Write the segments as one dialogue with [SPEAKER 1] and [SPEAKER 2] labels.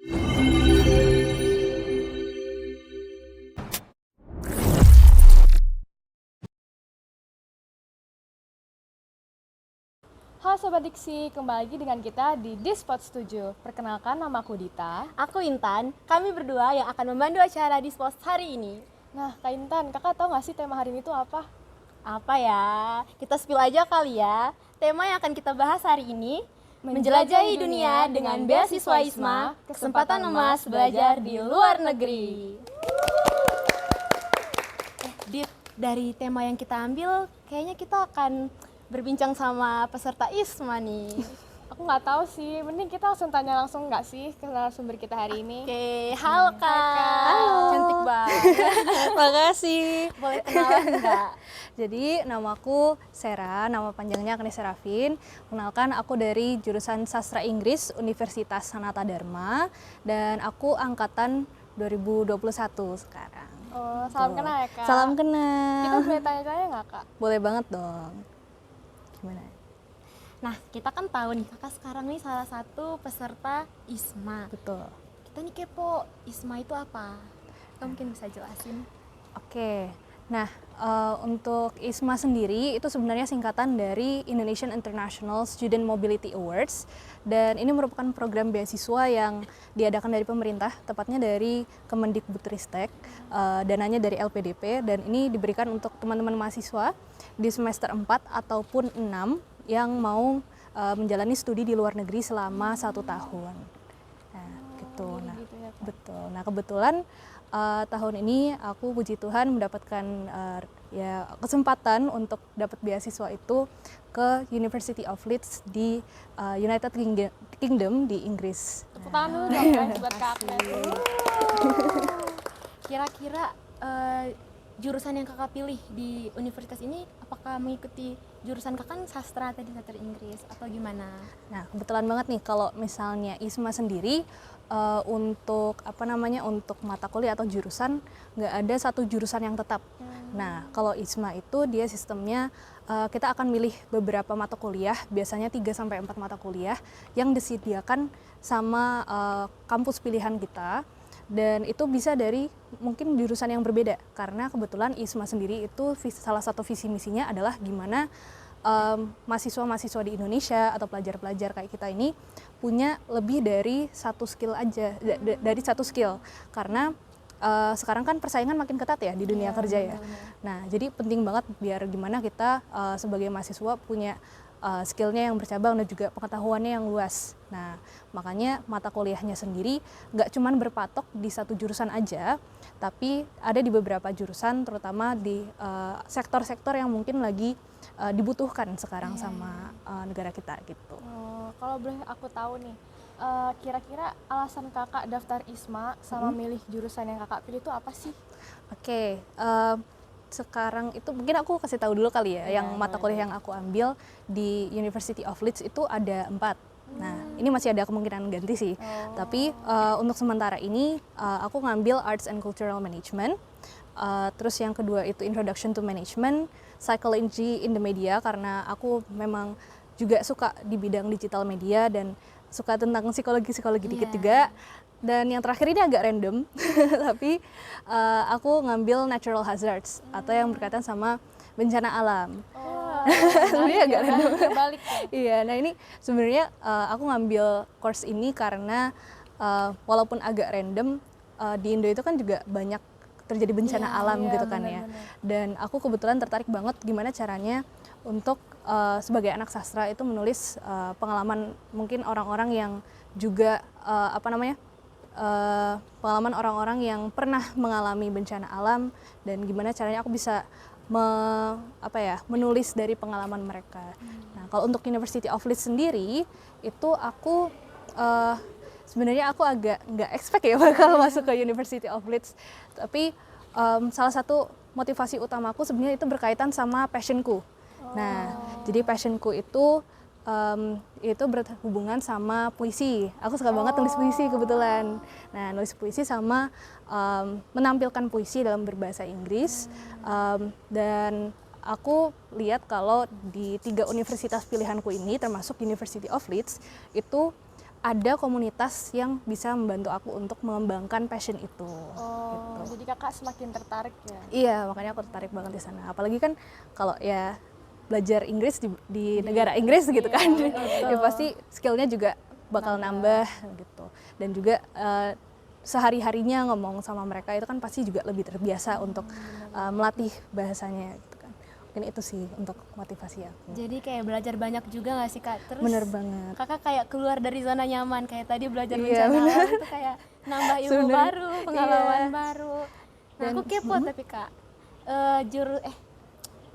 [SPEAKER 1] Halo Sobat Diksi, kembali lagi dengan kita di Dispot 7. Perkenalkan, nama aku Dita.
[SPEAKER 2] Aku Intan, kami berdua yang akan memandu acara Dispos hari ini.
[SPEAKER 1] Nah, Kak Intan, kakak tahu nggak sih tema hari ini itu apa?
[SPEAKER 2] Apa ya? Kita spill aja kali ya. Tema yang akan kita bahas hari ini, menjelajahi dunia dengan beasiswa ISMA, kesempatan emas belajar di luar negeri. Dit, dari tema yang kita ambil, kayaknya kita akan berbincang sama peserta ISMA nih.
[SPEAKER 1] Aku nggak tahu sih, mending kita langsung tanya langsung nggak sih ke narasumber kita hari ini?
[SPEAKER 2] Oke, halo Kak.
[SPEAKER 3] Halo.
[SPEAKER 2] Cantik banget.
[SPEAKER 3] Makasih.
[SPEAKER 2] Boleh kenalan nggak?
[SPEAKER 3] Jadi namaku Sera, nama panjangnya Agnes Serafin. Kenalkan, aku dari jurusan Sastra Inggris Universitas Sanata Dharma dan aku angkatan 2021 sekarang.
[SPEAKER 1] Oh, salam kenal ya Kak.
[SPEAKER 3] Salam kenal.
[SPEAKER 1] Kita boleh tanya-tanya nggak Kak?
[SPEAKER 3] Boleh banget dong. Gimana?
[SPEAKER 2] Nah, kita kan tahu nih kakak sekarang nih salah satu peserta ISMA.
[SPEAKER 3] Betul.
[SPEAKER 2] Kita nih kepo, ISMA itu apa? Kita mungkin bisa jelasin.
[SPEAKER 3] Oke. Nah, untuk ISMA sendiri itu sebenarnya singkatan dari Indonesian International Student Mobility Awards, dan ini merupakan program beasiswa yang diadakan dari pemerintah, tepatnya dari Kemendikbudristek, dananya dari LPDP, dan ini diberikan untuk teman-teman mahasiswa di semester 4 ataupun 6 yang mau menjalani studi di luar negeri selama 1 tahun. Nah, gitu. Nah,
[SPEAKER 1] gitu ya, Kak.
[SPEAKER 3] betul. Nah, kebetulan tahun ini aku puji Tuhan mendapatkan ya kesempatan untuk dapat beasiswa itu ke University of Leeds di United Kingdom di Inggris.
[SPEAKER 1] Tepuk tangan dulu dong guys buat Kak Agnes.
[SPEAKER 2] Kira-kira jurusan yang kakak pilih di universitas ini apakah mengikuti jurusan kakak kan sastra tadi, sastra Inggris atau gimana?
[SPEAKER 3] Nah, kebetulan banget nih kalau misalnya ISMA sendiri untuk untuk mata kuliah atau jurusan nggak ada satu jurusan yang tetap. Nah, kalau ISMA itu dia sistemnya kita akan milih beberapa mata kuliah, biasanya 3 sampai 4 mata kuliah yang disediakan sama kampus pilihan kita. Dan itu bisa dari mungkin jurusan yang berbeda, karena kebetulan ISMA sendiri itu salah satu visi misinya adalah gimana mahasiswa-mahasiswa di Indonesia atau pelajar-pelajar kayak kita ini punya lebih dari satu skill aja, dari satu skill, karena sekarang kan persaingan makin ketat ya di dunia kerja ya. Nah, jadi penting banget biar gimana kita sebagai mahasiswa punya skillnya yang bercabang dan juga pengetahuannya yang luas. Nah, makanya mata kuliahnya sendiri nggak cuman berpatok di satu jurusan aja, tapi ada di beberapa jurusan, terutama di sektor-sektor yang mungkin lagi dibutuhkan sekarang sama negara kita gitu.
[SPEAKER 1] Oh, kalau boleh aku tahu nih, kira-kira alasan kakak daftar ISMA sama milih jurusan yang kakak pilih itu apa sih?
[SPEAKER 3] Oke, sekarang itu mungkin aku kasih tahu dulu kali ya, yang mata kuliah yang aku ambil di University of Leeds itu ada 4. Nah, ini masih ada kemungkinan ganti sih. Tapi untuk sementara ini aku ngambil Arts and Cultural Management. Terus yang kedua itu Introduction to Management, Psychology in the Media, karena aku memang juga suka di bidang digital media dan suka tentang psikologi dikit juga. Dan yang terakhir ini agak random, tapi aku ngambil Natural Hazards atau yang berkaitan sama bencana alam. Sebenarnya agak random.
[SPEAKER 1] Balik.
[SPEAKER 3] Iya, nah ini sebenarnya aku ngambil course ini karena walaupun agak random, di Indo itu kan juga banyak terjadi bencana alam gitu kan ya. Dan aku kebetulan tertarik banget gimana caranya untuk sebagai anak sastra itu menulis pengalaman mungkin orang-orang yang juga pengalaman orang-orang yang pernah mengalami bencana alam, dan gimana caranya aku bisa menulis dari pengalaman mereka. Nah, kalau untuk University of Leeds sendiri itu aku sebenarnya aku agak nggak expect ya bakal masuk ke University of Leeds, tapi salah satu motivasi utamaku sebenarnya itu berkaitan sama passionku. Nah, jadi passionku itu berhubungan sama puisi. Aku suka banget nulis puisi kebetulan. Nah, nulis puisi sama menampilkan puisi dalam berbahasa Inggris. Dan aku lihat kalau di 3 universitas pilihanku ini, termasuk University of Leeds, itu ada komunitas yang bisa membantu aku untuk mengembangkan passion itu.
[SPEAKER 1] Oh, jadi kakak semakin tertarik ya?
[SPEAKER 3] Iya, makanya aku tertarik banget di sana. Apalagi kan kalau ya belajar Inggris di negara Inggris gitu kan, ya pasti skillnya juga bakal nambah gitu. Dan juga sehari-harinya ngomong sama mereka itu kan pasti juga lebih terbiasa untuk melatih bahasanya gitu kan. Mungkin itu sih untuk motivasi aku.
[SPEAKER 2] Jadi kayak belajar banyak juga nggak sih Kak? Terus
[SPEAKER 3] Bener banget.
[SPEAKER 2] Kakak kayak keluar dari zona nyaman, kayak tadi belajar
[SPEAKER 3] Iya,
[SPEAKER 2] bencana
[SPEAKER 3] bener.
[SPEAKER 2] alam itu kayak nambah ilmu
[SPEAKER 3] Sebenernya,
[SPEAKER 2] baru, pengalaman
[SPEAKER 3] iya.
[SPEAKER 2] baru. Nah
[SPEAKER 3] Dan-
[SPEAKER 2] aku kepo tapi Kak,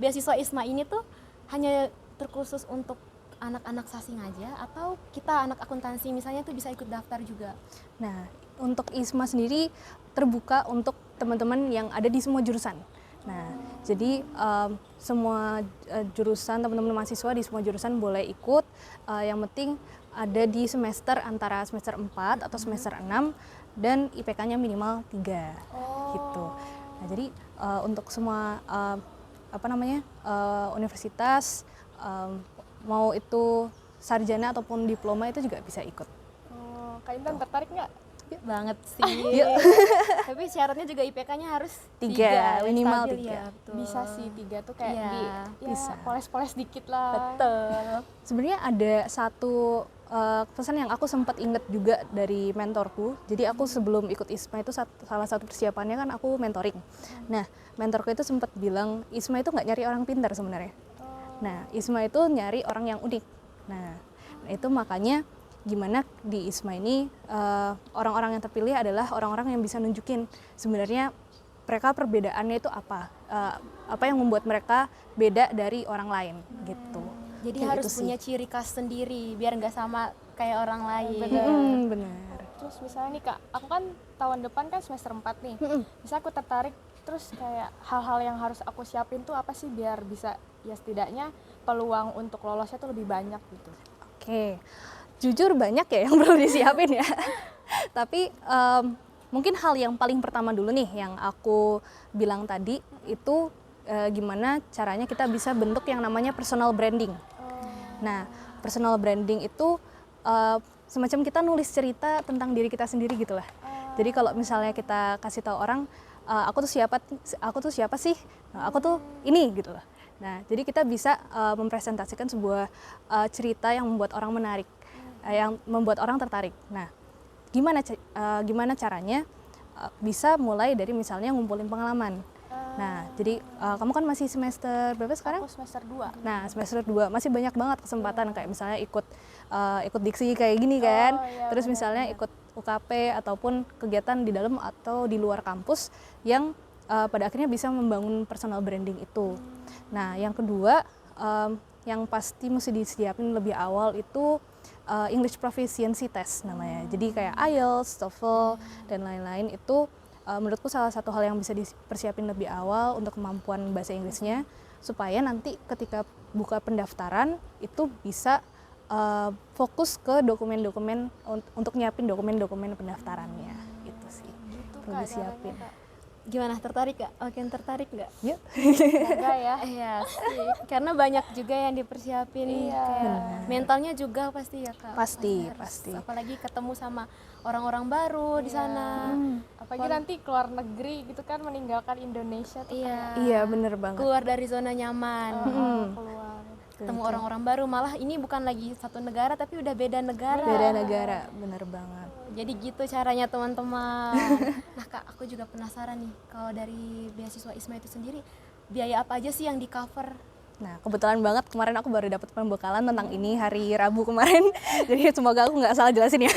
[SPEAKER 2] beasiswa ISMA ini tuh hanya terkhusus untuk anak-anak sasing aja atau kita anak akuntansi misalnya tuh bisa ikut daftar juga?
[SPEAKER 3] Nah, untuk ISMA sendiri terbuka untuk teman-teman yang ada di semua jurusan. Nah, jadi semua jurusan, teman-teman mahasiswa di semua jurusan boleh ikut. Yang penting ada di semester antara semester 4 atau semester 6 dan IPK-nya minimal 3 gitu. Nah, jadi untuk semua universitas mau itu sarjana ataupun diploma itu juga bisa ikut.
[SPEAKER 1] Oh, Kak Intan tertarik nggak?
[SPEAKER 2] Banget sih. Tapi syaratnya juga IPK-nya harus
[SPEAKER 3] 3, minimal
[SPEAKER 2] stabil
[SPEAKER 3] 3.
[SPEAKER 2] ya, betul.
[SPEAKER 1] Bisa sih 3 tuh kayak
[SPEAKER 2] Iya,
[SPEAKER 3] bisa.
[SPEAKER 1] poles-poles dikit lah.
[SPEAKER 2] Betul.
[SPEAKER 3] Sebenarnya ada satu pesan yang aku sempat inget juga dari mentorku. Jadi aku sebelum ikut ISMA itu salah satu persiapannya kan aku mentoring. Nah, mentorku itu sempat bilang ISMA itu nggak nyari orang pintar sebenarnya. Nah, ISMA itu nyari orang yang unik. Nah, itu makanya gimana di ISMA ini orang-orang yang terpilih adalah orang-orang yang bisa nunjukin sebenarnya mereka perbedaannya itu apa yang membuat mereka beda dari orang lain gitu.
[SPEAKER 2] Jadi
[SPEAKER 3] Kayak
[SPEAKER 2] harus
[SPEAKER 3] gitu sih.
[SPEAKER 2] punya ciri khas sendiri biar nggak sama kayak orang lain.
[SPEAKER 3] Benar.
[SPEAKER 1] Terus misalnya nih Kak, aku kan tahun depan kan semester 4 nih. Bisa aku tertarik, terus kayak hal-hal yang harus aku siapin tuh apa sih biar bisa ya setidaknya peluang untuk lolosnya tuh lebih banyak gitu.
[SPEAKER 3] Oke, jujur banyak ya yang perlu disiapin ya. Tapi mungkin hal yang paling pertama dulu nih yang aku bilang tadi itu gimana caranya kita bisa bentuk yang namanya personal branding. Nah, personal branding itu semacam kita nulis cerita tentang diri kita sendiri gitu lah. Jadi kalau misalnya kita kasih tahu orang, aku tuh siapa sih? Nah, aku tuh ini gitu lah. Nah, jadi kita bisa mempresentasikan sebuah cerita yang membuat orang menarik, yang membuat orang tertarik. Nah, gimana caranya? Bisa mulai dari misalnya ngumpulin pengalaman. Nah, jadi kamu kan masih semester berapa sekarang?
[SPEAKER 1] Aku semester 2.
[SPEAKER 3] Nah, semester 2 masih banyak banget kesempatan kayak misalnya ikut diksi kayak gini kan.
[SPEAKER 1] iya,
[SPEAKER 3] Terus misalnya ikut UKP ataupun kegiatan di dalam atau di luar kampus yang pada akhirnya bisa membangun personal branding itu. Nah, yang kedua yang pasti mesti disiapin lebih awal itu English Proficiency Test namanya. Jadi kayak IELTS, TOEFL dan lain-lain itu menurutku salah satu hal yang bisa dipersiapin lebih awal untuk kemampuan bahasa Inggrisnya supaya nanti ketika buka pendaftaran itu bisa fokus ke dokumen-dokumen untuk nyiapin dokumen-dokumen pendaftarannya itu sih perlu disiapin.
[SPEAKER 2] Gimana, tertarik gak? Makin tertarik gak?
[SPEAKER 3] Yuk.
[SPEAKER 1] Semoga ya.
[SPEAKER 2] Iya sih, karena banyak juga yang dipersiapin.
[SPEAKER 1] Iya.
[SPEAKER 2] Kayak mentalnya juga pasti ya Kak.
[SPEAKER 3] Pasti,
[SPEAKER 2] Harus,
[SPEAKER 3] pasti.
[SPEAKER 2] apalagi ketemu sama orang-orang baru di sana.
[SPEAKER 1] Apalagi nanti keluar negeri gitu kan, meninggalkan Indonesia tuh
[SPEAKER 2] Iya.
[SPEAKER 3] Iya, bener banget.
[SPEAKER 2] Keluar dari zona nyaman.
[SPEAKER 1] keluar.
[SPEAKER 2] Ketemu orang-orang baru, malah ini bukan lagi satu negara tapi udah beda negara.
[SPEAKER 3] Beda negara, bener banget.
[SPEAKER 2] Jadi gitu caranya teman-teman. Nah Kak, aku juga penasaran nih, kalau dari beasiswa ISMA itu sendiri, biaya apa aja sih yang di cover?
[SPEAKER 3] Nah, kebetulan banget kemarin aku baru dapat pembekalan tentang ini hari Rabu kemarin. Jadi semoga aku nggak salah jelasin ya.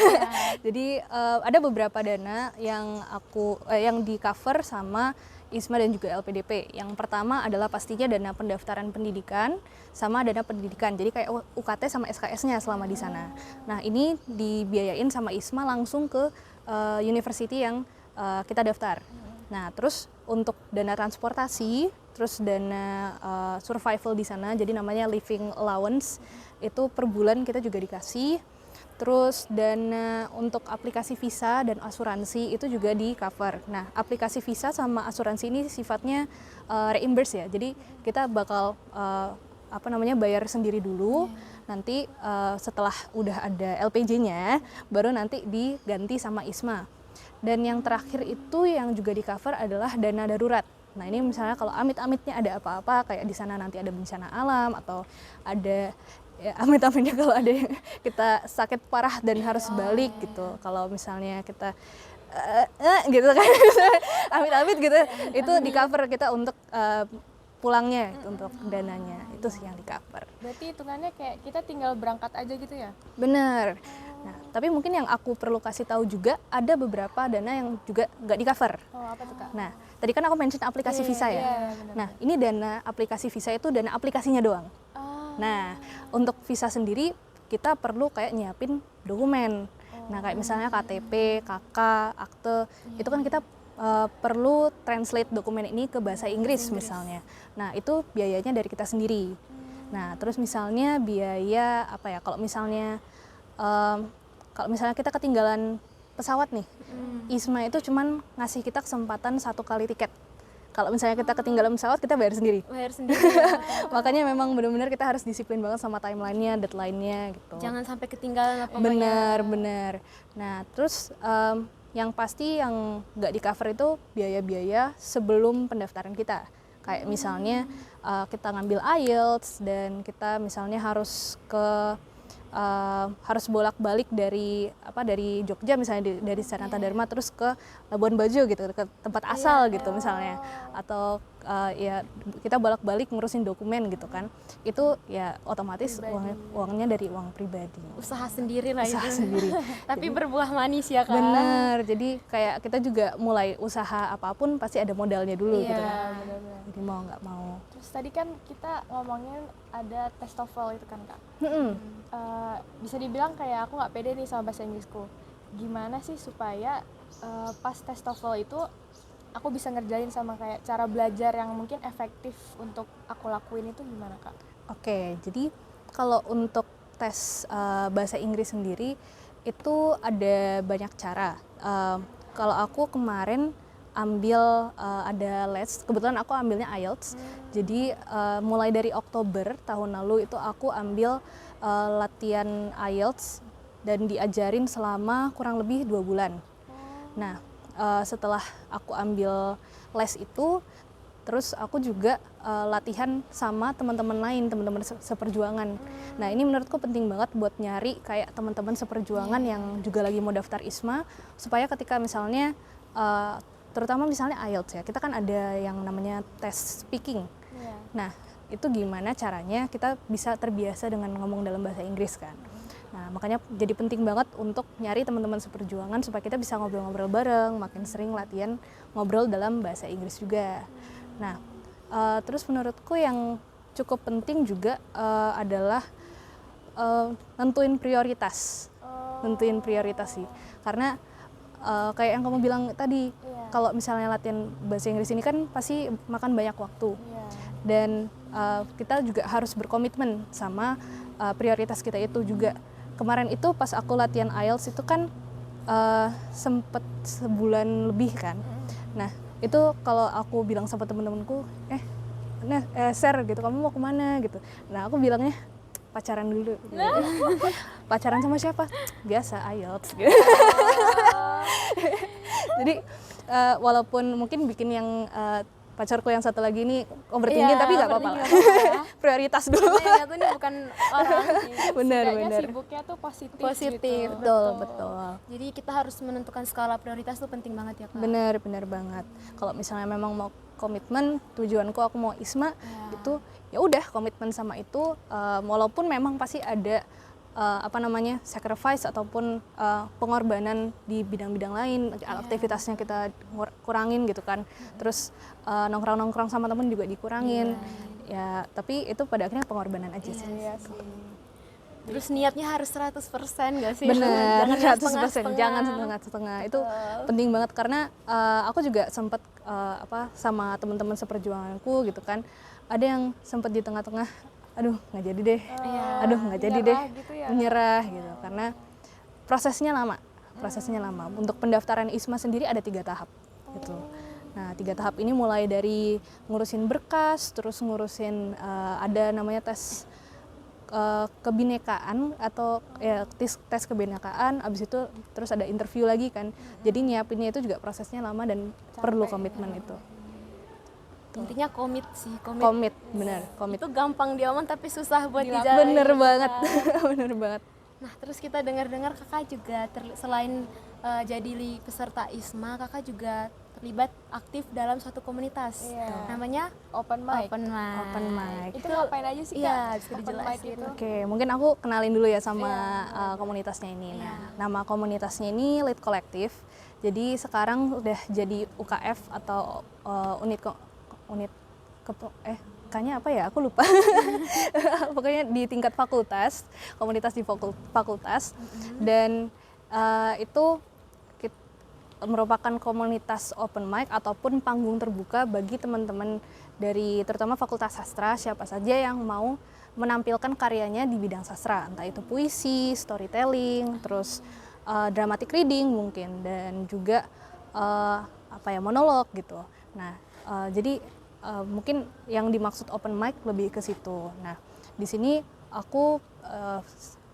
[SPEAKER 3] Jadi ada beberapa dana yang yang di cover sama ISMA dan juga LPDP. Yang pertama adalah pastinya dana pendaftaran pendidikan sama dana pendidikan. Jadi kayak UKT sama SKS-nya selama di sana. Nah, ini dibiayain sama ISMA langsung ke university yang kita daftar. Nah, terus untuk dana transportasi, terus dana survival di sana, jadi namanya living allowance, itu per bulan kita juga dikasih. Terus dana untuk aplikasi visa dan asuransi itu juga di cover. Nah, aplikasi visa sama asuransi ini sifatnya reimburse ya. Jadi kita bakal bayar sendiri dulu. nanti setelah udah ada LPJ-nya baru nanti diganti sama ISMA. Dan yang terakhir itu yang juga di cover adalah dana darurat. Nah ini misalnya kalau amit-amitnya ada apa-apa kayak di sana nanti ada bencana alam atau ada ya, amit-amitnya kalau ada yang kita sakit parah dan harus balik gitu. Kalau misalnya kita gitu kan amit-amit gitu itu di cover kita untuk pulangnya gitu, untuk dananya itu sih yang di cover.
[SPEAKER 1] Berarti hitungannya kayak kita tinggal berangkat aja gitu ya?
[SPEAKER 3] Bener. Nah tapi mungkin yang aku perlu kasih tahu juga ada beberapa dana yang juga nggak di cover.
[SPEAKER 1] Oh apa tuh Kak?
[SPEAKER 3] Nah tadi kan aku mention aplikasi visa ya.
[SPEAKER 1] bener.
[SPEAKER 3] Nah ini dana aplikasi visa itu dana aplikasinya doang. Nah untuk visa sendiri kita perlu kayak nyiapin dokumen. Nah kayak misalnya KTP, KK, akte, itu kan kita perlu translate dokumen ini ke bahasa Inggris misalnya. Nah itu biayanya dari kita sendiri. Nah terus misalnya biaya apa ya? Kalau misalnya kita ketinggalan pesawat nih, ISMA itu cuman ngasih kita kesempatan 1 kali tiket. Kalau misalnya kita ketinggalan pesawat kita bayar sendiri. Makanya memang benar-benar kita harus disiplin banget sama timelinenya, deadline-nya gitu.
[SPEAKER 2] Jangan sampai ketinggalan apa
[SPEAKER 3] Benar. Nah terus yang pasti yang nggak di cover itu biaya-biaya sebelum pendaftaran kita. Kayak misalnya kita ngambil IELTS dan kita misalnya harus bolak-balik dari Jogja misalnya dari Sanata Dharma terus ke Labuan Bajo gitu, ke tempat asal gitu misalnya, atau ya kita bolak-balik ngurusin dokumen gitu kan, itu ya otomatis uangnya dari uang pribadi.
[SPEAKER 2] Usaha sendiri lah
[SPEAKER 3] Usaha
[SPEAKER 2] itu.
[SPEAKER 3] sendiri.
[SPEAKER 2] Tapi berbuah manis ya Kak.
[SPEAKER 3] Bener, jadi kayak kita juga mulai usaha apapun pasti ada modalnya dulu gitu kan. Jadi mau nggak mau.
[SPEAKER 1] Terus tadi kan kita ngomongin ada tes TOEFL itu kan Kak. Bisa dibilang kayak aku nggak pede nih sama bahasa Inggrisku. Gimana sih supaya pas tes TOEFL itu aku bisa ngerjain sama kayak cara belajar yang mungkin efektif untuk aku lakuin itu gimana Kak?
[SPEAKER 3] Oke, jadi kalau untuk tes bahasa Inggris sendiri itu ada banyak cara. Kalau aku kemarin ambil ada les, kebetulan aku ambilnya IELTS. Jadi mulai dari Oktober tahun lalu itu aku ambil latihan IELTS dan diajarin selama kurang lebih 2 bulan. Nah setelah aku ambil les itu, terus aku juga latihan sama teman-teman lain, teman-teman seperjuangan. Nah ini menurutku penting banget buat nyari kayak teman-teman seperjuangan yang juga lagi mau daftar ISMA, supaya ketika misalnya terutama misalnya IELTS ya, kita kan ada yang namanya tes speaking. Nah itu gimana caranya kita bisa terbiasa dengan ngomong dalam bahasa Inggris kan. Nah makanya jadi penting banget untuk nyari teman-teman seperjuangan supaya kita bisa ngobrol-ngobrol bareng, makin sering latihan ngobrol dalam bahasa Inggris juga. Nah terus menurutku yang cukup penting juga adalah nentuin prioritas. Nentuin prioritas sih, karena kayak yang kamu bilang tadi, kalau misalnya latihan bahasa Inggris ini kan pasti makan banyak waktu. Dan kita juga harus berkomitmen sama prioritas kita itu juga. Kemarin itu pas aku latihan IELTS itu kan sempet sebulan lebih kan. Nah itu kalau aku bilang sama temen-temenku, share gitu, kamu mau kemana gitu. Nah aku bilangnya pacaran dulu. Gitu. Pacaran sama siapa? Biasa IELTS. Gitu. Jadi walaupun mungkin bikin yang pacarku yang satu lagi ini overthinking, tapi nggak apa-apa. Prioritas dulu.
[SPEAKER 2] Ternyata ini bukan orang sih.
[SPEAKER 3] Bener.
[SPEAKER 1] Sibuknya tuh positif.
[SPEAKER 2] Positif,
[SPEAKER 1] gitu.
[SPEAKER 3] Betul.
[SPEAKER 2] Jadi kita harus menentukan skala prioritas tuh penting banget ya Kak.
[SPEAKER 3] Bener banget. Kalau misalnya memang mau komitmen, tujuanku aku mau ISMA, itu ya udah komitmen sama itu, walaupun memang pasti ada sacrifice ataupun pengorbanan di bidang-bidang lain, aktivitasnya kita kurangin gitu kan, terus nongkrong-nongkrong sama temen juga dikurangin, ya tapi itu pada akhirnya pengorbanan aja sih.
[SPEAKER 2] Terus niatnya harus 100% nggak sih?
[SPEAKER 3] Bener,
[SPEAKER 2] Jangan
[SPEAKER 3] 100%, jangan setengah-setengah. Itu penting banget karena aku juga sempat sama teman-teman seperjuanganku gitu kan, ada yang sempat di tengah-tengah, aduh nggak jadi deh, nggak jadi deh,
[SPEAKER 1] gitu ya?
[SPEAKER 3] menyerah gitu, karena prosesnya lama. Untuk pendaftaran ISMA sendiri ada 3 tahap gitu. Nah 3 tahap ini mulai dari ngurusin berkas, terus ngurusin ada namanya tes kebinekaan atau ya tes kebinekaan, abis itu terus ada interview lagi kan. Jadi nyiapinnya itu juga prosesnya lama dan perlu komitmen itu.
[SPEAKER 2] Intinya komit sih,
[SPEAKER 3] Bener, komit.
[SPEAKER 2] Itu gampang diomong tapi susah buat
[SPEAKER 1] Dilakukan.
[SPEAKER 2] dijalanin.
[SPEAKER 3] Bener banget, bener banget.
[SPEAKER 2] Nah, terus kita dengar-dengar kakak juga selain jadi peserta ISMA, kakak juga terlibat aktif dalam suatu komunitas.
[SPEAKER 1] Iya.
[SPEAKER 2] Namanya
[SPEAKER 1] Open mic.
[SPEAKER 2] Open Mic.
[SPEAKER 3] Open mic.
[SPEAKER 1] Itu ngapain aja sih, Kak?
[SPEAKER 2] Iya, bisa
[SPEAKER 1] Open
[SPEAKER 2] dijelasin.
[SPEAKER 1] mic itu.
[SPEAKER 3] Oke, mungkin aku kenalin dulu ya sama komunitasnya ini. Nah, nama komunitasnya ini Lead Collective. Jadi sekarang udah jadi UKF atau kayaknya apa ya? Aku lupa. Pokoknya di tingkat fakultas, komunitas di fakultas, dan itu merupakan komunitas open mic ataupun panggung terbuka bagi teman-teman dari terutama Fakultas Sastra, siapa saja yang mau menampilkan karyanya di bidang sastra, entah itu puisi, storytelling, terus dramatic reading mungkin, dan juga monolog gitu. Nah, jadi mungkin yang dimaksud open mic lebih ke situ. Nah, di sini aku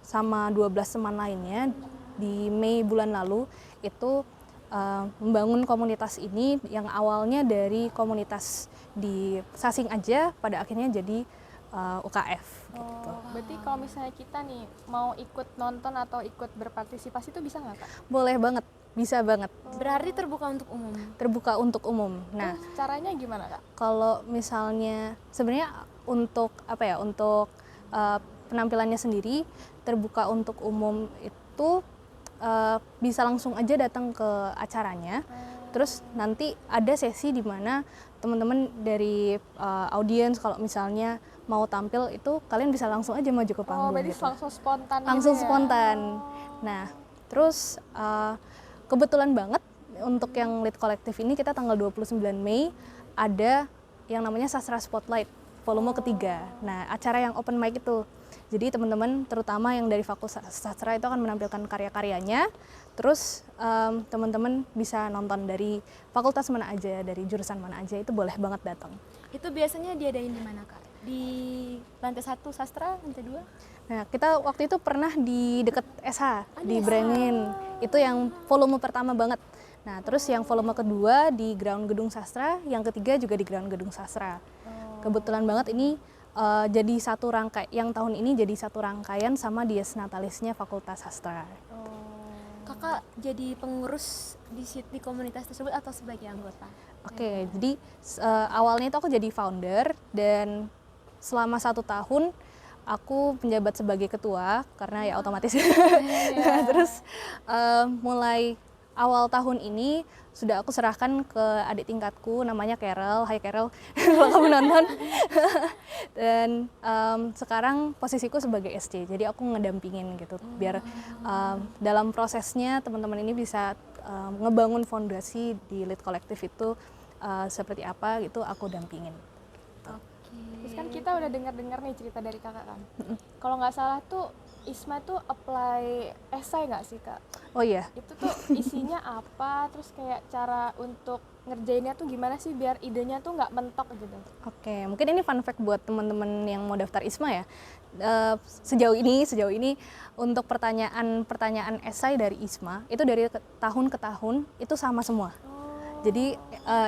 [SPEAKER 3] sama 12 teman lainnya di Mei bulan lalu itu membangun komunitas ini yang awalnya dari komunitas di Sasing aja, pada akhirnya jadi UKF. Gitu.
[SPEAKER 1] Berarti kalau misalnya kita nih mau ikut nonton atau ikut berpartisipasi itu bisa nggak, Kak?
[SPEAKER 3] Boleh banget, bisa banget.
[SPEAKER 2] Berarti terbuka untuk umum.
[SPEAKER 3] Terbuka untuk umum. Nah,
[SPEAKER 1] Terus caranya gimana, Kak?
[SPEAKER 3] kalau misalnya sebenarnya untuk penampilannya sendiri terbuka untuk umum itu bisa langsung aja datang ke acaranya. Terus nanti ada sesi di mana teman-teman dari audiens kalau misalnya mau tampil itu kalian bisa langsung aja maju ke panggung.
[SPEAKER 1] Berarti
[SPEAKER 3] gitu.
[SPEAKER 1] langsung spontan
[SPEAKER 3] Langsung
[SPEAKER 1] gitu ya?
[SPEAKER 3] spontan. Nah, terus kebetulan banget untuk yang Lead Collective ini kita tanggal 29 Mei ada yang namanya Sastra Spotlight volume ketiga. Nah, acara yang open mic itu. Jadi teman-teman terutama yang dari Fakultas Sastra itu akan menampilkan karya-karyanya. Terus teman-teman bisa nonton dari fakultas mana aja, dari jurusan mana aja, itu boleh banget datang.
[SPEAKER 2] Itu biasanya diadain di mana, Kak? Di lantai 1 sastra, lantai 2?
[SPEAKER 3] Nah, kita waktu itu pernah di deket SH, di Brengin. Itu yang volume pertama banget. Nah, terus yang volume kedua di Ground Gedung Sastra, yang ketiga juga di Ground Gedung Sastra. Kebetulan banget ini jadi satu rangkaian, yang tahun ini jadi satu rangkaian sama Dies Natalisnya Fakultas Sastra.
[SPEAKER 2] Kakak jadi pengurus di komunitas tersebut atau sebagai anggota?
[SPEAKER 3] Oke, jadi awalnya itu aku jadi founder dan selama 1 tahun aku penjabat sebagai ketua karena ya otomatis. Nah, terus mulai awal tahun ini sudah aku serahkan ke adik tingkatku namanya Carol. Hai Carol, kalau kamu nonton. Dan sekarang posisiku sebagai SC, jadi aku ngedampingin gitu biar dalam prosesnya teman-teman ini bisa ngebangun fondasi di Lead Collective itu seperti apa gitu aku dampingin.
[SPEAKER 1] Terus kan kita udah dengar-dengar nih cerita dari kakak kan. Kalau nggak salah tuh ISMA tuh apply esai nggak sih, Kak?
[SPEAKER 3] Oh iya.
[SPEAKER 1] Itu tuh isinya apa, terus kayak cara untuk ngerjainnya tuh gimana sih biar idenya tuh nggak mentok gitu.
[SPEAKER 3] Oke, mungkin ini fun fact buat teman-teman yang mau daftar ISMA ya. Sejauh ini untuk pertanyaan esai dari ISMA itu dari tahun ke tahun itu sama semua. Jadi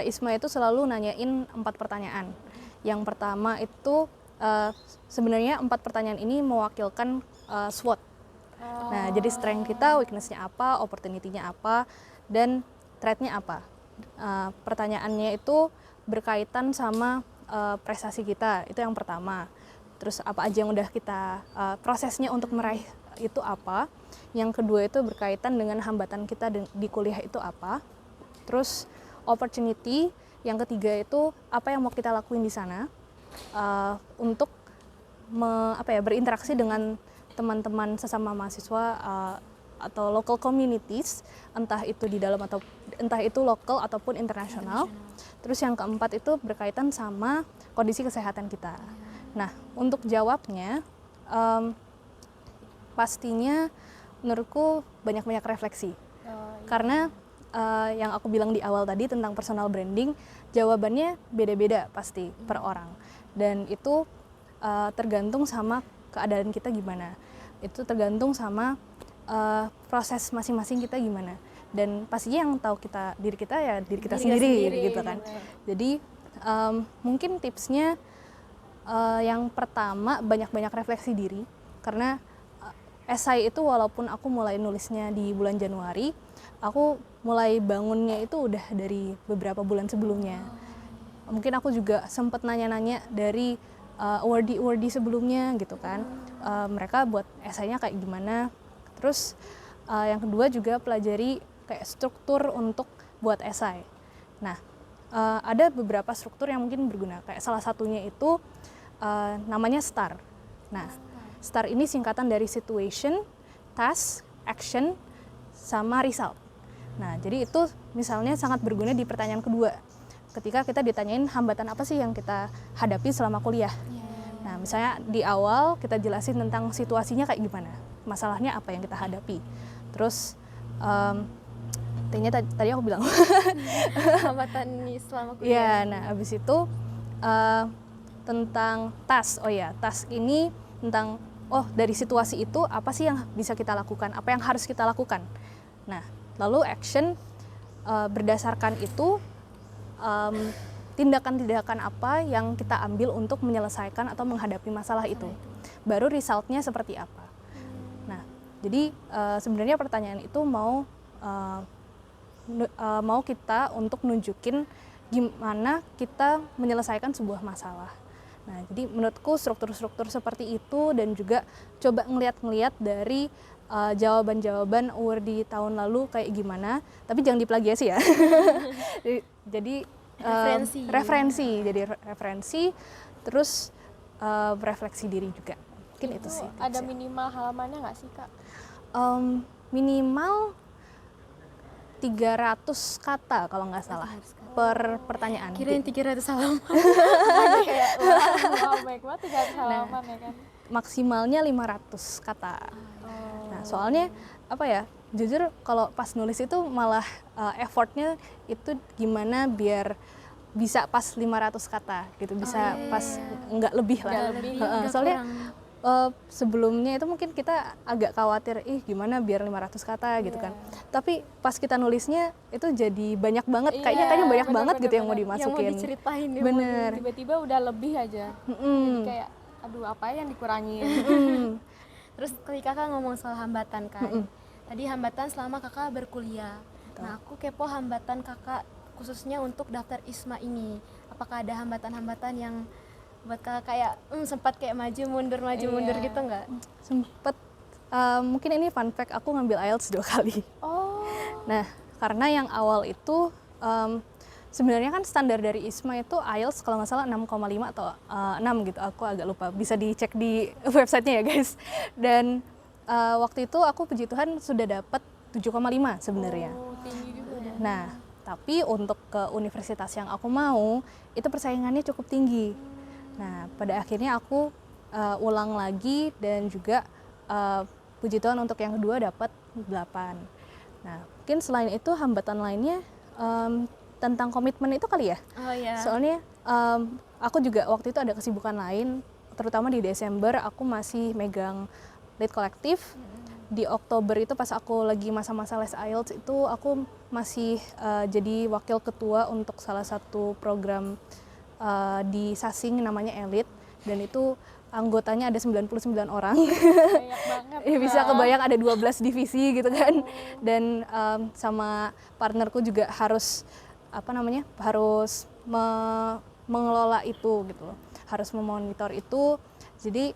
[SPEAKER 3] ISMA itu selalu nanyain 4 pertanyaan. Yang pertama itu sebenarnya 4 pertanyaan ini mewakilkan SWOT. Nah, jadi strength kita, weakness-nya apa, opportunity-nya apa, dan threat-nya apa. Pertanyaannya itu berkaitan sama prestasi kita, itu yang pertama. Terus apa aja yang udah kita prosesnya untuk meraih itu apa. Yang kedua itu berkaitan dengan hambatan kita di kuliah itu apa. Terus opportunity, yang ketiga itu apa yang mau kita lakuin di sana untuk berinteraksi dengan teman-teman sesama mahasiswa atau local communities, entah itu di dalam atau entah itu lokal ataupun internasional. Terus yang keempat itu berkaitan sama kondisi kesehatan kita. Nah, untuk jawabnya pastinya menurutku banyak-banyak refleksi. Karena yang aku bilang di awal tadi tentang personal branding, jawabannya beda-beda pasti per orang. Dan itu tergantung sama keadaan kita gimana. Itu tergantung sama proses masing-masing kita gimana. Dan pastinya yang tahu diri kita ya diri kita sendiri gitu kan. Jadi mungkin tipsnya yang pertama banyak-banyak refleksi diri, karena esai itu walaupun aku mulai nulisnya di bulan Januari, aku mulai bangunnya itu udah dari beberapa bulan sebelumnya. Mungkin aku juga sempat nanya-nanya dari awardee sebelumnya gitu kan, mereka buat esainya kayak gimana. Terus yang kedua juga pelajari kayak struktur untuk buat esai. Nah, ada beberapa struktur yang mungkin berguna. Kayak salah satunya itu namanya STAR. Nah, STAR ini singkatan dari situation, task, action, sama result. Nah, jadi itu misalnya sangat berguna di pertanyaan kedua. Ketika kita ditanyain hambatan apa sih yang kita hadapi selama kuliah. Nah, misalnya di awal kita jelasin tentang situasinya kayak gimana, masalahnya apa yang kita hadapi. Terus tadi aku bilang
[SPEAKER 2] hambatan selama kuliah.
[SPEAKER 3] Iya, nah abis itu tentang task. Oh ya, task ini tentang dari situasi itu apa sih yang bisa kita lakukan, apa yang harus kita lakukan. Nah, lalu action berdasarkan itu tindakan-tindakan apa yang kita ambil untuk menyelesaikan atau menghadapi masalah itu. Baru resultnya seperti apa. Nah, jadi sebenarnya pertanyaan itu mau kita untuk nunjukin gimana kita menyelesaikan sebuah masalah. Nah, jadi menurutku struktur-struktur seperti itu dan juga coba ngeliat dari jawaban-jawaban award di tahun lalu kayak gimana, tapi jangan diplagiasi ya. Jadi referensi, terus refleksi diri juga. Mungkin itu sih.
[SPEAKER 1] Ada minimal halamannya nggak sih, Kak?
[SPEAKER 3] Minimal 300 kata kalau nggak salah per pertanyaan.
[SPEAKER 2] Kirain 300 halaman.
[SPEAKER 1] Kayak wow, baik banget 300 halaman ya kan.
[SPEAKER 3] Maksimalnya 500 kata. Nah, soalnya apa ya? Jujur kalau pas nulis itu malah effortnya itu gimana biar bisa pas 500 kata gitu, bisa pas nggak lebih lah. Soalnya sebelumnya itu mungkin kita agak khawatir, gimana biar 500 kata gitu kan. Tapi pas kita nulisnya itu jadi banyak banget, kayaknya banyak banget gitu yang mau dimasukin.
[SPEAKER 2] Yang mau diceritain.
[SPEAKER 3] Bener.
[SPEAKER 1] Tiba-tiba udah lebih aja. Jadi kayak, aduh apa yang dikurangin.
[SPEAKER 2] Terus ketika kakak ngomong soal hambatan kan, tadi hambatan selama kakak berkuliah. Nah, aku kepo hambatan kakak khususnya untuk daftar ISMA ini. Apakah ada hambatan-hambatan yang buat kakak kayak sempat kayak maju mundur gitu nggak?
[SPEAKER 3] Sempet, mungkin ini fun fact, aku ngambil IELTS 2 kali. Nah, karena yang awal itu sebenarnya kan standar dari ISMA itu IELTS kalau nggak salah 6,5 atau 6 gitu, aku agak lupa, bisa dicek di websitenya ya guys. Dan waktu itu aku puji Tuhan sudah dapat 7,5 sebenarnya.
[SPEAKER 1] Tinggi juga ya.
[SPEAKER 3] Nah, tapi untuk ke universitas yang aku mau itu persaingannya cukup tinggi. Nah, pada akhirnya aku ulang lagi dan juga puji Tuhan untuk yang kedua dapat 8. Nah, mungkin selain itu hambatan lainnya tentang komitmen itu kali ya.
[SPEAKER 2] Oh iya.
[SPEAKER 3] Soalnya aku juga waktu itu ada kesibukan lain, terutama di Desember aku masih megang lead kolektif. Di Oktober itu pas aku lagi masa-masa les IELTS itu aku masih jadi wakil ketua untuk salah satu program di Sasing namanya Elite, dan itu anggotanya ada 99 orang.
[SPEAKER 1] Banyak banget.
[SPEAKER 3] Bisa kebayang ada 12 divisi gitu kan. Dan sama partnerku juga harus mengelola itu gitu loh. Harus memonitor itu. Jadi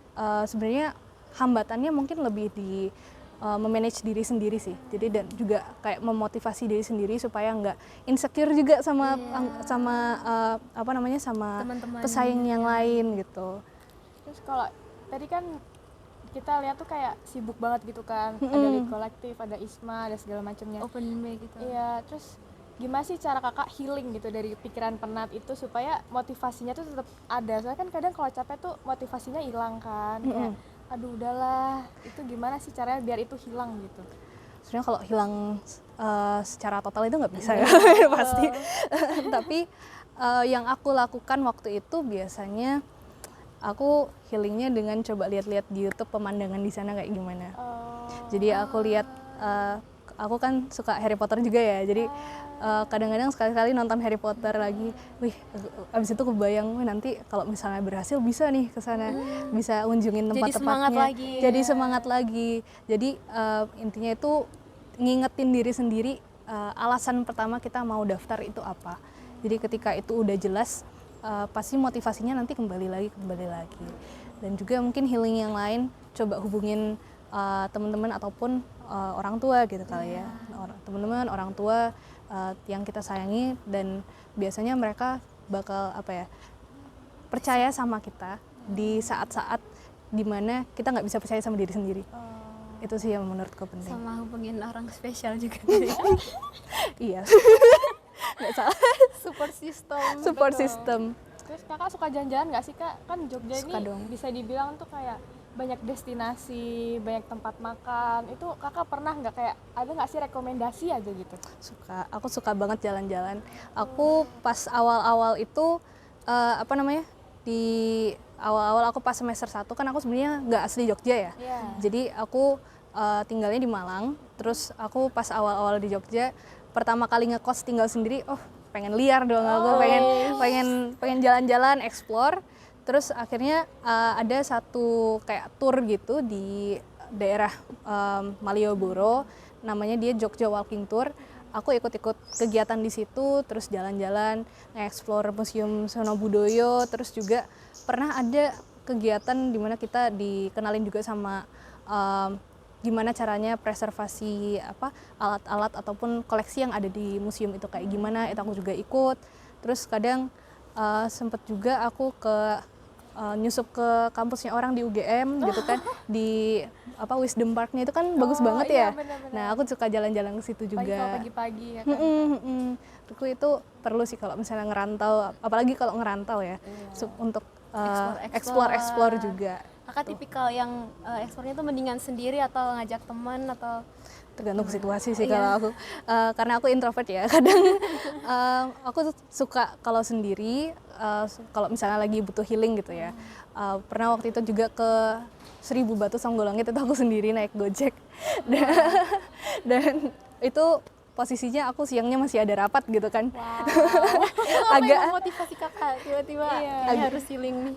[SPEAKER 3] sebenarnya hambatannya mungkin lebih di memanage diri sendiri sih. Jadi dan juga kayak memotivasi diri sendiri supaya nggak insecure juga sama sama
[SPEAKER 2] Teman-teman
[SPEAKER 3] pesaing yang lain gitu.
[SPEAKER 1] Terus kalau tadi kan kita lihat tuh kayak sibuk banget gitu kan, ada lead kolektif, ada ISMA, ada segala macamnya.
[SPEAKER 2] Open mic gitu.
[SPEAKER 1] Iya, terus gimana sih cara kakak healing gitu dari pikiran penat itu supaya motivasinya tuh tetap ada? Soalnya kan kadang kalau capek tuh motivasinya hilang kan, kayak aduh udahlah, itu gimana sih caranya biar itu hilang gitu?
[SPEAKER 3] Sebenarnya kalau hilang secara total itu nggak bisa ya pasti. Tapi yang aku lakukan waktu itu biasanya aku healingnya dengan coba lihat-lihat di YouTube pemandangan di sana kayak gimana.
[SPEAKER 1] Oh.
[SPEAKER 3] Jadi aku lihat, aku kan suka Harry Potter juga ya, jadi kadang-kadang sekali-kali nonton Harry Potter lagi, wih, abis itu kebayang, wih nanti kalau misalnya berhasil bisa nih ke sana, bisa kunjungin
[SPEAKER 2] Jadi semangat
[SPEAKER 3] tempat-tempatnya,
[SPEAKER 2] lagi.
[SPEAKER 3] jadi semangat lagi. Jadi intinya itu ngingetin diri sendiri, alasan pertama kita mau daftar itu apa. Jadi ketika itu udah jelas, pasti motivasinya nanti kembali lagi. Dan juga mungkin healing yang lain, coba hubungin teman-teman ataupun orang tua gitu kali ya, teman-teman, orang tua yang kita sayangi, dan biasanya mereka bakal percaya sama kita di saat-saat dimana kita nggak bisa percaya sama diri sendiri. Itu sih yang menurutku penting.
[SPEAKER 2] Sama hubungin orang spesial juga.
[SPEAKER 3] Iya. Nggak salah.
[SPEAKER 2] Support system.
[SPEAKER 3] System.
[SPEAKER 1] Terus kakak suka jalan-jalan nggak sih kak? Kan Jogja
[SPEAKER 3] Suka
[SPEAKER 1] ini
[SPEAKER 3] dong.
[SPEAKER 1] bisa dibilang tuh kayak banyak destinasi, banyak tempat makan. Itu kakak pernah nggak kayak ada nggak sih rekomendasi aja gitu?
[SPEAKER 3] Aku suka banget jalan-jalan. Aku pas awal-awal itu di awal-awal aku pas semester 1 kan aku sebenarnya nggak asli Jogja ya.
[SPEAKER 1] Iya.
[SPEAKER 3] Jadi aku tinggalnya di Malang. Terus aku pas awal-awal di Jogja pertama kali ngekos tinggal sendiri, pengen liar dong aku, pengen jalan-jalan, explore. Terus akhirnya ada satu kayak tour gitu di daerah Malioboro, namanya dia Jogja Walking Tour. Aku ikut-ikut kegiatan di situ, terus jalan-jalan, nge-explore Museum Sono Budoyo, terus juga pernah ada kegiatan di mana kita dikenalin juga sama gimana caranya preservasi alat-alat ataupun koleksi yang ada di museum itu kayak gimana, itu aku juga ikut. Terus kadang sempet juga aku nyusup ke kampusnya orang di UGM gitu kan, di Wisdom Parknya itu kan bagus banget ya.
[SPEAKER 1] Iya, bener-bener.
[SPEAKER 3] Nah aku suka jalan-jalan ke situ
[SPEAKER 1] Kalau
[SPEAKER 3] juga.
[SPEAKER 1] pagi-pagi ya kan.
[SPEAKER 3] Menurutku itu perlu sih kalau misalnya ngerantau, apalagi kalau ngerantau ya, untuk explore juga.
[SPEAKER 2] Kakak tipikal yang ekspornya tuh mendingan sendiri atau ngajak teman atau
[SPEAKER 3] Tergantung situasi sih kalau aku, karena aku introvert ya, kadang aku suka kalau sendiri, kalau misalnya lagi butuh healing gitu ya. Pernah waktu itu juga ke Seribu Batu Songgolangit, itu aku sendiri naik Gojek. Dan itu posisinya aku siangnya masih ada rapat gitu kan.
[SPEAKER 2] agak motivasi kakak tiba-tiba harus healing nih.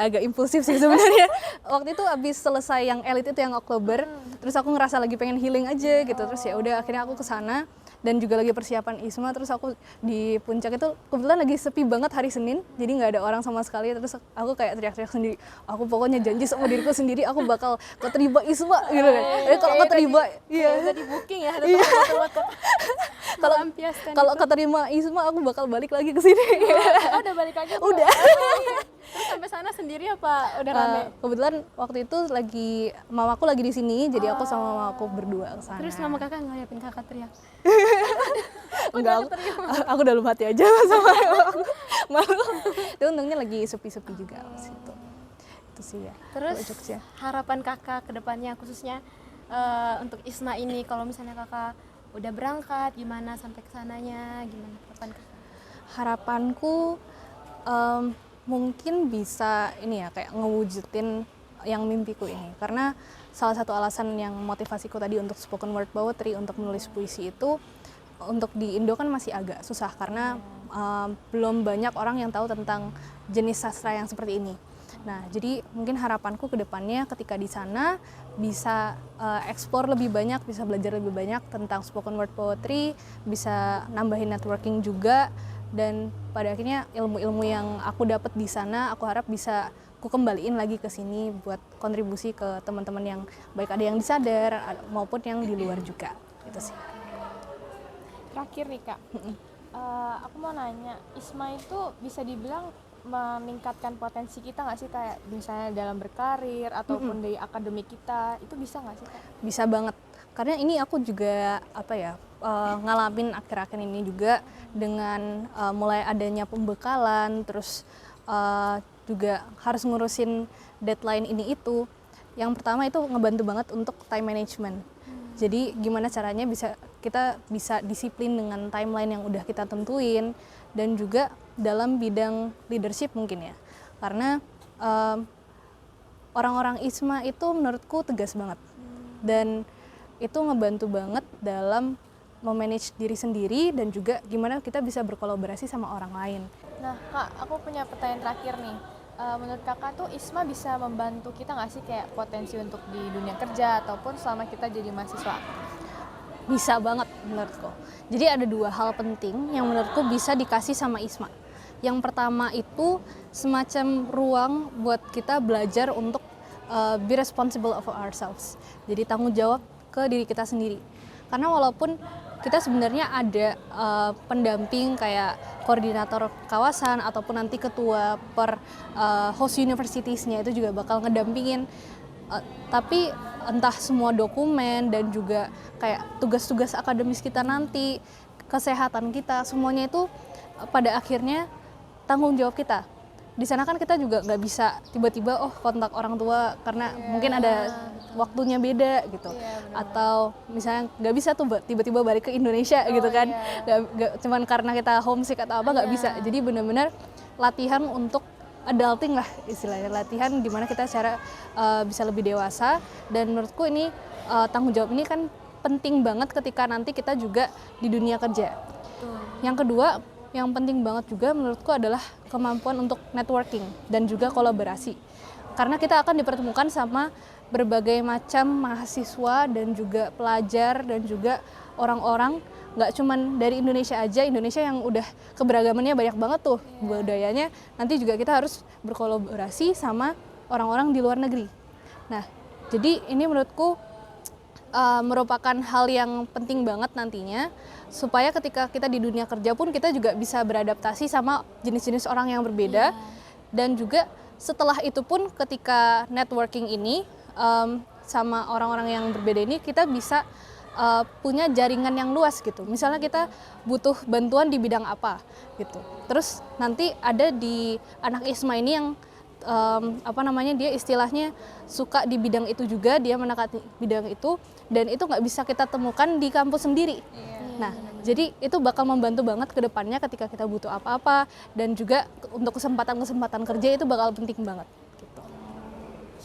[SPEAKER 3] agak impulsif sih sebenarnya. Waktu itu abis selesai yang elit itu yang Oktober, terus aku ngerasa lagi pengen healing aja gitu. Terus ya udah akhirnya aku kesana, dan juga lagi persiapan ISMA. Terus aku di puncak itu kebetulan lagi sepi banget hari Senin, jadi nggak ada orang sama sekali. Terus aku kayak teriak-teriak sendiri, aku pokoknya janji sama diriku sendiri aku bakal keterima ISMA gitu kan. Kalau keterima,
[SPEAKER 2] Udah di booking ya, ada tempat-tempat
[SPEAKER 3] kalau keterima ISMA aku bakal balik lagi ke sini.
[SPEAKER 1] Oh, udah balik lagi?
[SPEAKER 3] Udah.
[SPEAKER 2] Terus sampai sana sendiri apa udah rame?
[SPEAKER 3] Kebetulan waktu itu mamaku lagi di sini, jadi aku sama mamaku berdua ke sana.
[SPEAKER 2] Terus mama kakak ngeliatin kakak teriak.
[SPEAKER 3] Enggak, aku dalam hati aja sama aku. Malu. Itu untungnya lagi sepi-sepi juga di situ. Itu sih ya.
[SPEAKER 2] Terus
[SPEAKER 3] kalau Jogja.
[SPEAKER 2] harapan kakak ke depannya khususnya untuk ISMA ini, kalau misalnya kakak udah berangkat gimana sampai ke sananya, gimana harapan kakak?
[SPEAKER 3] Harapanku mungkin bisa ini ya, kayak ngewujudin yang mimpiku ini, karena salah satu alasan yang motivasiku tadi untuk spoken word poetry, untuk menulis puisi itu, untuk di Indo kan masih agak susah karena belum banyak orang yang tahu tentang jenis sastra yang seperti ini. Nah, jadi mungkin harapanku ke depannya ketika di sana bisa explore lebih banyak, bisa belajar lebih banyak tentang spoken word poetry, bisa nambahin networking juga, dan pada akhirnya ilmu-ilmu yang aku dapat di sana aku harap bisa aku kembaliin lagi ke sini buat kontribusi ke teman-teman yang baik ada yang disadar maupun yang di luar juga. Itu sih.
[SPEAKER 1] Terakhir nih kak, aku mau nanya, ISMA itu bisa dibilang meningkatkan potensi kita nggak sih, kayak misalnya dalam berkarir ataupun dari akademik kita, itu bisa nggak sih kak?
[SPEAKER 3] Bisa banget, karena ini aku juga ngalamin akhir-akhir ini juga dengan mulai adanya pembekalan, terus juga harus ngurusin deadline ini itu. Yang pertama itu ngebantu banget untuk time management. Jadi gimana caranya kita bisa disiplin dengan timeline yang udah kita tentuin, dan juga dalam bidang leadership mungkin ya. Karena orang-orang ISMA itu menurutku tegas banget dan itu ngebantu banget dalam memanage diri sendiri dan juga gimana kita bisa berkolaborasi sama orang lain.
[SPEAKER 1] Nah Kak, aku punya pertanyaan terakhir nih. Menurut Kakak tuh ISMA bisa membantu kita nggak sih kayak potensi untuk di dunia kerja ataupun selama kita jadi mahasiswa?
[SPEAKER 3] Bisa banget menurutku. Jadi ada 2 hal penting yang menurutku bisa dikasih sama ISMA. Yang pertama itu semacam ruang buat kita belajar untuk be responsible of ourselves. Jadi tanggung jawab ke diri kita sendiri. Karena walaupun kita sebenarnya ada pendamping kayak koordinator kawasan ataupun nanti ketua per host universitiesnya itu juga bakal ngedampingin. Tapi entah semua dokumen dan juga kayak tugas-tugas akademis kita nanti, kesehatan kita, semuanya itu pada akhirnya tanggung jawab kita. Di sana kan kita juga nggak bisa tiba-tiba kontak orang tua karena mungkin ada waktunya beda gitu, atau misalnya nggak bisa tuh tiba-tiba balik ke Indonesia gitu kan, nggak cuman karena kita homesick atau apa, nggak bisa. Jadi benar-benar latihan untuk adulting lah istilahnya, latihan dimana kita secara bisa lebih dewasa. Dan menurutku ini tanggung jawab ini kan penting banget ketika nanti kita juga di dunia kerja. Yang kedua yang penting banget juga menurutku adalah kemampuan untuk networking dan juga kolaborasi, karena kita akan dipertemukan sama berbagai macam mahasiswa dan juga pelajar dan juga orang-orang, nggak cuman dari Indonesia aja, Indonesia yang udah keberagamannya banyak banget tuh budayanya, nanti juga kita harus berkolaborasi sama orang-orang di luar negeri. Nah, jadi ini menurutku merupakan hal yang penting banget nantinya, supaya ketika kita di dunia kerja pun kita juga bisa beradaptasi sama jenis-jenis orang yang berbeda. Dan juga setelah itu pun ketika networking ini sama orang-orang yang berbeda ini, kita bisa punya jaringan yang luas gitu. Misalnya kita butuh bantuan di bidang apa gitu, terus nanti ada di anak ISMA ini yang dia istilahnya suka di bidang itu juga, dia menekati bidang itu, dan itu nggak bisa kita temukan di kampus sendiri. Nah, jadi itu bakal membantu banget ke depannya ketika kita butuh apa-apa, dan juga untuk kesempatan-kesempatan kerja itu bakal penting banget. Gitu.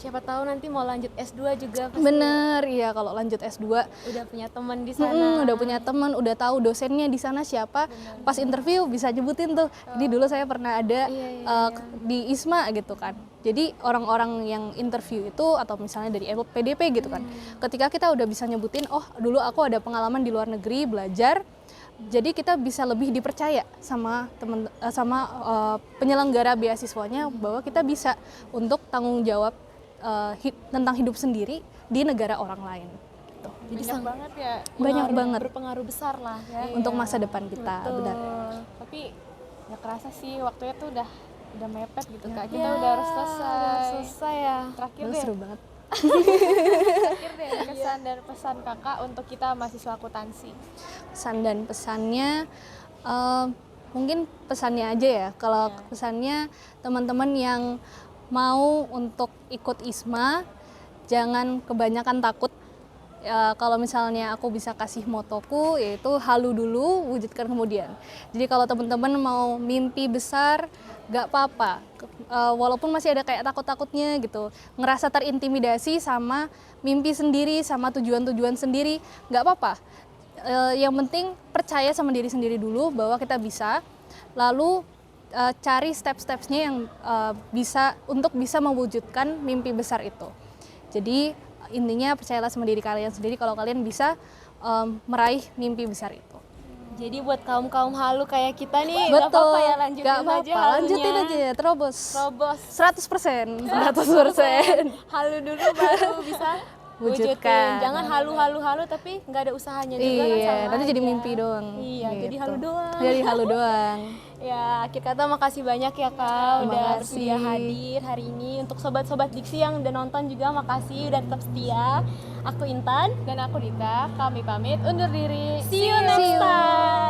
[SPEAKER 2] Siapa tahu nanti mau lanjut S2 juga. Pasti
[SPEAKER 3] bener, iya kalau lanjut S2
[SPEAKER 2] udah punya teman di sana.
[SPEAKER 3] Udah punya teman, udah tahu dosennya di sana siapa. Pas interview bisa nyebutin tuh. Jadi dulu saya pernah ada di ISMA gitu kan. Jadi orang-orang yang interview itu atau misalnya dari PDP gitu kan. Ketika kita udah bisa nyebutin, oh dulu aku ada pengalaman di luar negeri belajar. Jadi kita bisa lebih dipercaya sama penyelenggara beasiswanya bahwa kita bisa untuk tanggung jawab tentang hidup sendiri di negara orang lain. Gitu.
[SPEAKER 1] Jadi banyak banget ya.
[SPEAKER 3] Banyak banget.
[SPEAKER 2] Berpengaruh besar lah ya.
[SPEAKER 3] Untuk masa depan kita, benar.
[SPEAKER 1] Tapi nggak kerasa sih waktunya tuh udah mepet gitu Kak. Kita udah harus selesai.
[SPEAKER 2] Ya.
[SPEAKER 1] Terakhir
[SPEAKER 3] Lalu
[SPEAKER 1] deh.
[SPEAKER 3] seru banget.
[SPEAKER 1] Terakhir deh kesan dan pesan Kakak untuk kita mahasiswa akuntansi.
[SPEAKER 3] Pesan dan pesannya mungkin pesannya aja ya. Kalau pesannya teman-teman yang mau untuk ikut ISMA jangan kebanyakan takut. Kalau misalnya aku bisa kasih motoku yaitu halu dulu, wujudkan kemudian. Jadi kalau teman-teman mau mimpi besar, gak apa-apa. Walaupun masih ada kayak takut-takutnya gitu, ngerasa terintimidasi sama mimpi sendiri, sama tujuan-tujuan sendiri, gak apa-apa. Yang penting percaya sama diri sendiri dulu bahwa kita bisa, lalu cari step-stepsnya yang bisa mewujudkan mimpi besar itu. Jadi intinya percayalah sama diri kalian sendiri kalau kalian bisa meraih mimpi besar itu.
[SPEAKER 2] Jadi buat kaum halu kayak kita nih,
[SPEAKER 3] Betul,
[SPEAKER 2] gak apa-apa ya, lanjutin
[SPEAKER 3] gak apa-apa,
[SPEAKER 2] aja halunya.
[SPEAKER 3] lanjutin aja, terobos. 100%.
[SPEAKER 2] Halu dulu baru bisa wujudkan. Jangan halu tapi nggak ada usahanya juga kan,
[SPEAKER 3] Iya,
[SPEAKER 2] sama
[SPEAKER 3] nanti jadi
[SPEAKER 2] aja.
[SPEAKER 3] mimpi doang.
[SPEAKER 2] Iya,
[SPEAKER 3] gitu.
[SPEAKER 2] jadi halu doang.
[SPEAKER 3] Jadi halu doang.
[SPEAKER 2] Ya, akhir kata makasih banyak ya Kak udah
[SPEAKER 3] Makasih.
[SPEAKER 2] bersedia hadir hari ini. Untuk sobat-sobat Diksi yang udah nonton juga makasih udah tetap setia. Aku Intan
[SPEAKER 1] Dan aku Dita, kami pamit undur diri.
[SPEAKER 2] See you next time.